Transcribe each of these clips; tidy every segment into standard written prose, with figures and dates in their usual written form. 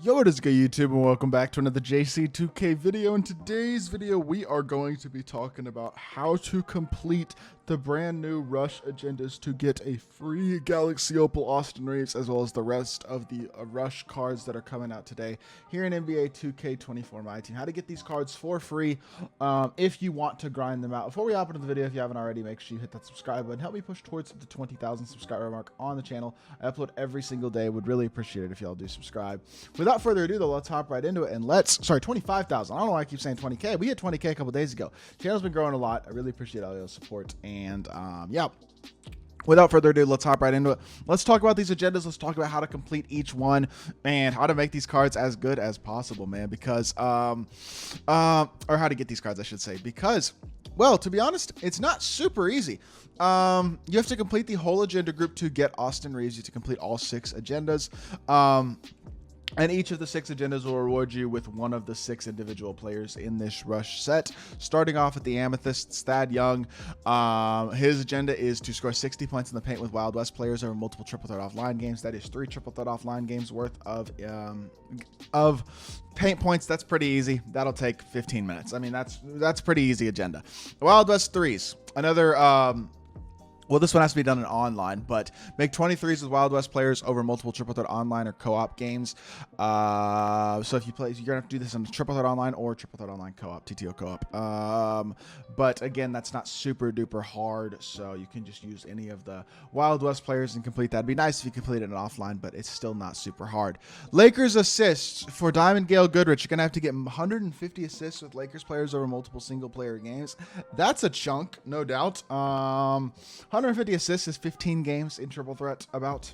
Yo, what is good, YouTube, and welcome back to another JC2K video. In today's video, we are going to be talking about how to complete the brand new Rush agendas to get a free Galaxy Opal Austin Reaves, as well as the rest of the Rush cards that are coming out today here in NBA 2K24 MyTEAM. How to get these cards for free if you want to grind them out. Before we hop into the video, if you haven't already, make sure you hit that subscribe button. Help me push towards the 20,000 subscriber mark on the channel. I upload every single day. Would really appreciate it if y'all do subscribe. Without further ado, though, let's hop right into it, and sorry, 25,000. I don't know why I keep saying 20K. We hit 20K a couple days ago. Channel's been growing a lot. I really appreciate all your support, and yeah. Without further ado, let's hop right into it. Let's talk about these agendas. Let's talk about how to complete each one and how to make these cards as good as possible, man. Because, or how to get these cards, I should say. Because, well, to be honest, it's not super easy. You have to complete the whole agenda group to get Austin Reaves. You have to complete all 6 agendas. And each of the 6 agendas will reward you with one of the 6 individual players in this Rush set. Starting off with the Amethyst, Thad Young. His agenda is to score 60 points in the paint with Wild West players over multiple triple threat offline games. That is 3 triple threat offline games worth of paint points. That's pretty easy. That'll take 15 minutes. I mean, that's pretty easy agenda. Wild West threes. Another well, this one has to be done in online, but make 23s with Wild West players over multiple triple threat online or co-op games. So if you play, you're gonna have to do this in triple threat online or triple threat online co-op, TTO co-op. But again, that's not super duper hard, so you can just use any of the Wild West players and complete that. It'd be nice if you complete it in offline, but it's still not super hard. Lakers assists for Diamond Gale Goodrich. You're gonna have to get 150 assists with Lakers players over multiple single player games. That's a chunk, no doubt. 150 assists is 15 games in triple threat about.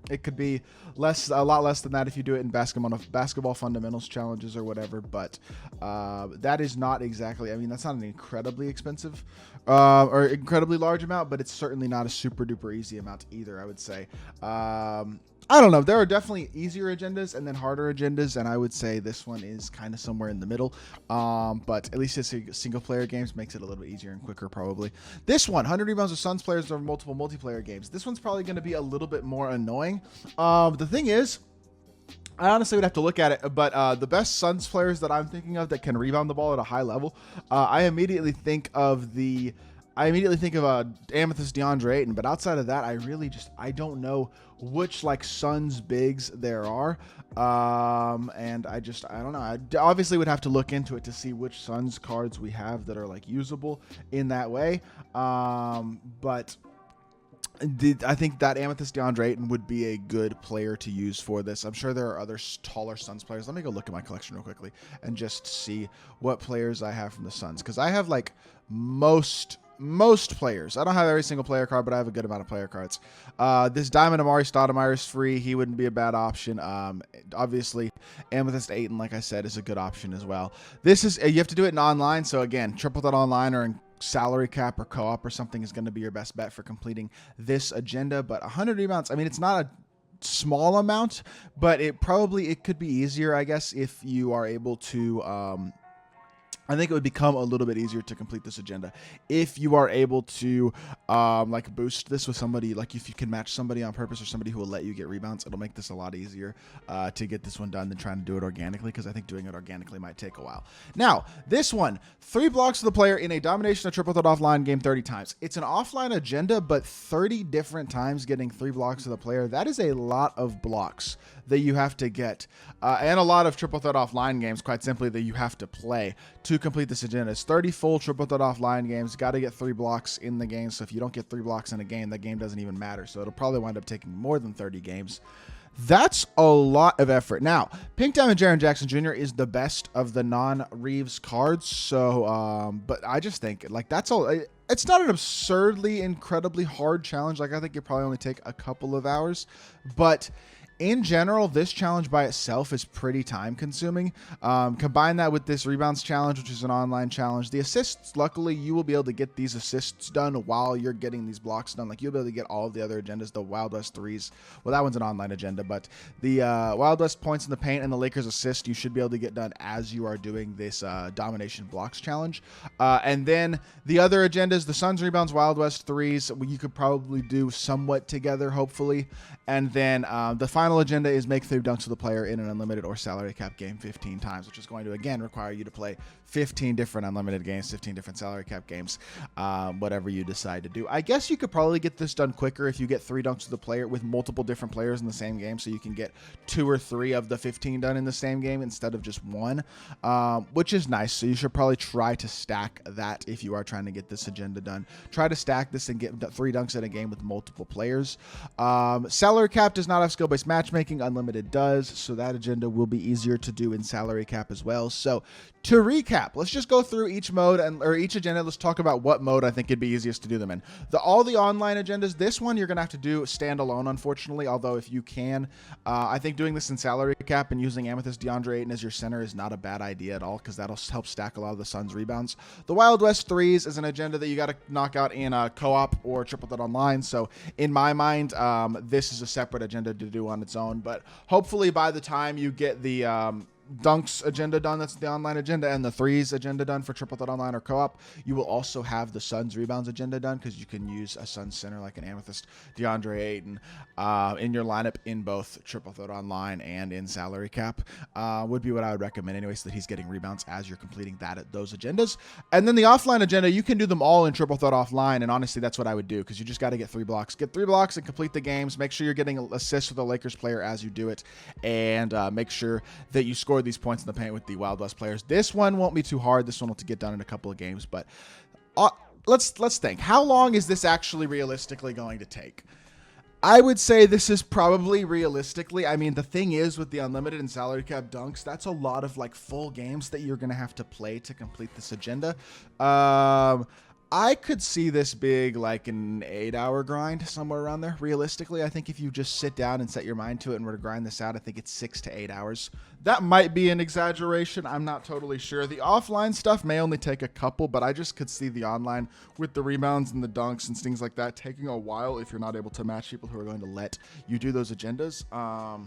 It could be a lot less than that if you do it in basketball fundamentals challenges or whatever, but that is not exactly, I mean, that's not an incredibly expensive or incredibly large amount, but it's certainly not a super duper easy amount either, I would say. I don't know. There are definitely easier agendas and then harder agendas, and I would say this one is kind of somewhere in the middle. But at least it's single player games makes it a little bit easier and quicker probably. This one, 100 rebounds with Suns players over multiple multiplayer games. This one's probably going to be a little bit more annoying. The thing is, I honestly would have to look at it, but the best Suns players that I'm thinking of that can rebound the ball at a high level, I immediately think of Amethyst DeAndre Ayton, but outside of that, I don't know which like Suns bigs there are. And I don't know. I obviously would have to look into it to see which Suns cards we have that are like usable in that way. But I think that Amethyst DeAndre Ayton would be a good player to use for this. I'm sure there are other taller Suns players. Let me go look at my collection real quickly and just see what players I have from the Suns, because I have like most players. I don't have every single player card, but I have a good amount of player cards. This Diamond Amari Stoudemire is free. He wouldn't be a bad option. Obviously, Amethyst Ayton, like I said, is a good option as well. This is, you have to do it in online. So again, triple that online or in salary cap or co-op or something is going to be your best bet for completing this agenda. But 100 rebounds, I mean, it's not a small amount, but it could be easier, I guess, if you are able to, I think it would become a little bit easier to complete this agenda if you are able to like boost this with somebody, like if you can match somebody on purpose or somebody who will let you get rebounds. It'll make this a lot easier to get this one done than trying to do it organically, because I think doing it organically might take a while. Now, this one, 3 blocks to the player in a domination or triple threat offline game 30 times. It's an offline agenda, but 30 different times getting 3 blocks to the player, that is a lot of blocks that you have to get, and a lot of triple threat offline games, quite simply, that you have to play to complete this agenda. It's 30 full triple threat offline games. Got to get 3 blocks in the game. So if you don't get 3 blocks in a game, that game doesn't even matter. So it'll probably wind up taking more than 30 games. That's a lot of effort. Now, Pink Diamond Jaren Jackson Jr. is the best of the non-Reaves cards. So, but I just think like that's all. It's not an absurdly, incredibly hard challenge. Like I think it probably only take a couple of hours, but in general, this challenge by itself is pretty time consuming. Combine that with this rebounds challenge, which is an online challenge. The assists, luckily, you will be able to get these assists done while you're getting these blocks done. Like you'll be able to get all of the other agendas, the Wild West threes. Well, that one's an online agenda, but the Wild West points in the paint and the Lakers assist, you should be able to get done as you are doing this domination blocks challenge. And then the other agendas, the Suns rebounds, Wild West threes, you could probably do somewhat together, hopefully. And then the final final agenda is make 3 dunks with the player in an unlimited or salary cap game 15 times, which is going to, again, require you to play 15 different unlimited games, 15 different salary cap games, whatever you decide to do. I guess you could probably get this done quicker if you get 3 dunks with the player with multiple different players in the same game, so you can get 2 or 3 of the 15 done in the same game instead of just 1, which is nice. So you should probably try to stack that if you are trying to get this agenda done. Try to stack this and get 3 dunks in a game with multiple players. Salary cap does not have skill-based matchmaking. Unlimited does, so that agenda will be easier to do in salary cap as well. So to recap, let's just go through each mode or each agenda. Let's talk about what mode I think it'd be easiest to do them in. All the online agendas, this one you're going to have to do standalone, unfortunately, although if you can, I think doing this in salary cap and using Amethyst DeAndre Ayton as your center is not a bad idea at all, because that'll help stack a lot of the Suns' rebounds. The Wild West threes is an agenda that you got to knock out in co-op or triple threat online, so in my mind, this is a separate agenda to do on its own, but hopefully by the time you get the dunks agenda done, that's the online agenda, and the threes agenda done for triple threat online or co-op, you will also have the Suns rebounds agenda done, because you can use a Suns center like an Amethyst DeAndre Ayton in your lineup in both triple threat online and in salary cap. Would be what I would recommend anyway, so that he's getting rebounds as you're completing those agendas. And then the offline agenda, you can do them all in triple threat offline, and honestly that's what I would do, because you just got to get 3 blocks. Get 3 blocks and complete the games. Make sure you're getting assists with the Lakers player as you do it, and make sure that you score these points in the paint with the Wild West players. This one won't be too hard. This one will get done in a couple of games, but let's think. How long is this actually realistically going to take? I would say this is probably realistically, I mean, the thing is with the unlimited and salary cap dunks, that's a lot of like full games that you're going to have to play to complete this agenda. I could see this big like an 8-hour grind, somewhere around there. Realistically, I think if you just sit down and set your mind to it and were to grind this out, I think it's 6 to 8 hours. That might be an exaggeration. I'm not totally sure. The offline stuff may only take a couple, but I just could see the online with the rebounds and the dunks and things like that taking a while if you're not able to match people who are going to let you do those agendas. I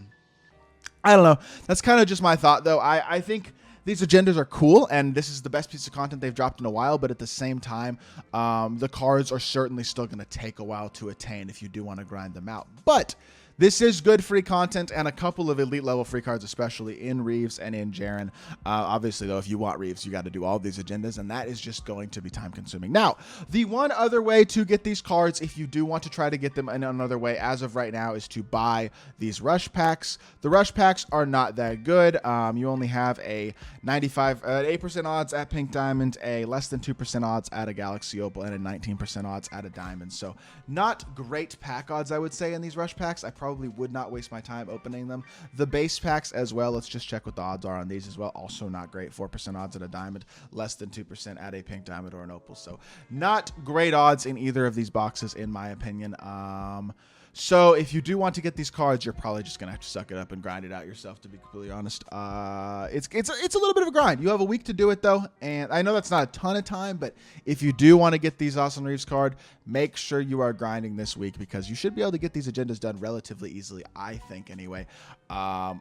don't know. That's kind of just my thought, though. I think these agendas are cool, and this is the best piece of content they've dropped in a while, but at the same time, the cards are certainly still going to take a while to attain if you do want to grind them out. But this is good free content and a couple of elite level free cards, especially in Reaves and in Jaren. Obviously, though, if you want Reaves, you got to do all these agendas, and that is just going to be time consuming. Now, the one other way to get these cards, if you do want to try to get them in another way as of right now, is to buy these rush packs. The rush packs are not that good. You only have a 8% odds at Pink Diamond, a less than 2% odds at a Galaxy Opal, and a 19% odds at a Diamond. So not great pack odds, I would say, in these rush packs. I probably would not waste my time opening them. The base packs as well, let's just check what the odds are on these as well. Also not great. 4% odds at a Diamond, less than 2% at a Pink Diamond or an Opal. So not great odds in either of these boxes, in my opinion. So if you do want to get these cards, you're probably just going to have to suck it up and grind it out yourself, to be completely honest. It's a little bit of a grind. You have a week to do it, though, and I know that's not a ton of time, but if you do want to get these Austin Reaves card, make sure you are grinding this week, because you should be able to get these agendas done relatively easily, I think, anyway,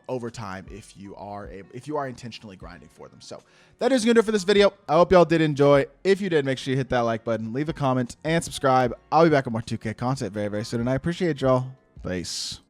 over time if you are intentionally grinding for them. So that is going to do it for this video. I hope y'all did enjoy. If you did, make sure you hit that like button, leave a comment, and subscribe. I'll be back with more 2K content very, very soon, and I appreciate y'all. Peace.